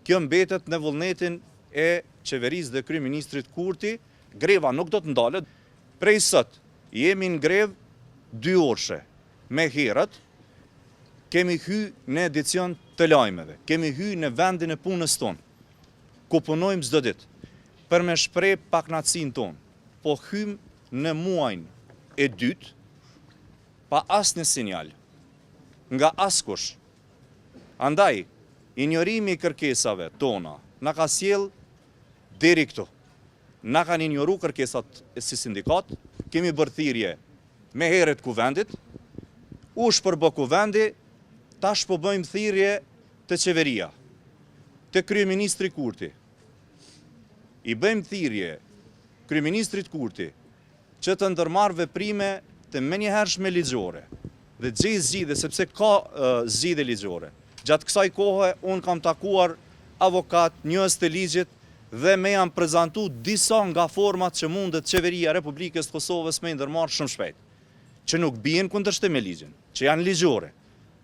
Kjo mbetet në vullnetin e qeverisë dhe kryeministrit Kurti, greva nuk do të ndalet. Prej sot, jemi në grevë 2 orëshe. Me herët, kemi hy në edicion të lajmeve, kemi hy në vendin e punës tonë, ku punojmë çdo ditë, për me shpreh pakënaqësinë tonë, po hym në muajin e dytë, pa asnjë sinjal, nga askush. Andaj, injorimi i kërkesave tona na ka sjell deri këtu. Na kanë injoru kërkesat si sindikat, kemi bërë thirrje me herët kuvendit, u shpërbë kuvendi, tash po bëjmë thirrje të qeveria, të kryeministri Kurti. I bëjmë thirrje kryeministrit Kurti që të ndërmarrë veprime të menjëhershme ligjore dhe gjej zgjidhje, sepse ka zgjidhje ligjore. Gjatë kësaj kohe unë kam takuar avokat, njohës të ligjit dhe me janë prezantu disa nga format që mundet qeveria Republikës të Kosovës me ndërmarrë shumë shpejt, që nuk bien kundërshtim me ligjin, që janë ligjore.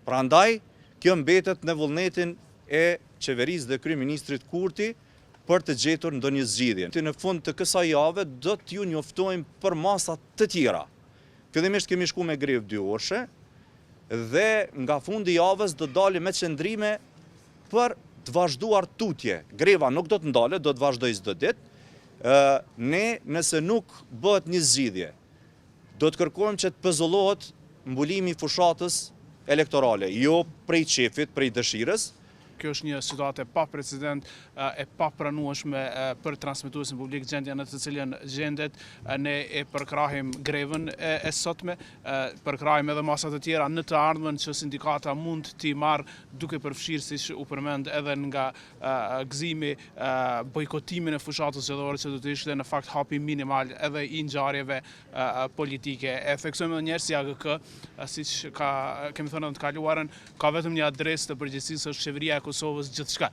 Prandaj, kjo mbetet në vullnetin e qeverisë dhe kryeministrit Kurti për të gjetur ndonjë zgjidhje. Në fund të kësaj jave do t'ju njoftojmë për masa të tjera. Fillimisht kemi shku me grevë 2 orëshe dhe nga fundi javës do dalim me qëndrime për të vazhduar tutje. Greva nuk do të ndalet, do të vazhdojë çdo ditë. Ne, nëse nuk bëhet një zgjidhje, do të kërkojmë që të pezullohet mbulimi i fushatës elektorale, jo prej qefit, prej dëshirës. Kjo është një situatë e pa precedent, e pa pranueshme për transmetuesin publik, gjendja në të cilën gjendet. Ne e përkrahim grevën e sotme, përkrahim edhe masat e tjera në të ardhmen që sindikata mund t'i marrë duke përfshirë, siç u përmend edhe nga gëzimi, bojkotimin e fushatës zgjedhore, që do të ishte në fakt hapi minimal edhe i ngjarjeve politike. E theksojmë edhe njerëz si AGK, siç kemi thënë në të kaluarën, ka vetëm një adresë të përgjegjësisë, është qeveria e Kosovës, gjithçka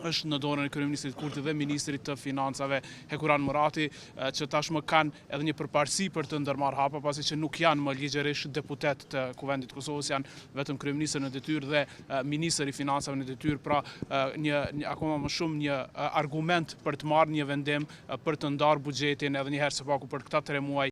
është në dorën e kryeministrit Kurti dhe ministrit të financave Hekuran Murati, që tashmë kanë edhe një përparësi për të ndërmarrë hapa, pasi që nuk janë më ligjërisht deputet të Kuvendit të Kosovës, janë vetëm kryeministër në detyrë dhe ministri i financave në detyrë, pra akoma më shumë një argument për të marrë një vendim për të ndarë buxhetin edhe një herë së paku për këta 3 muaj.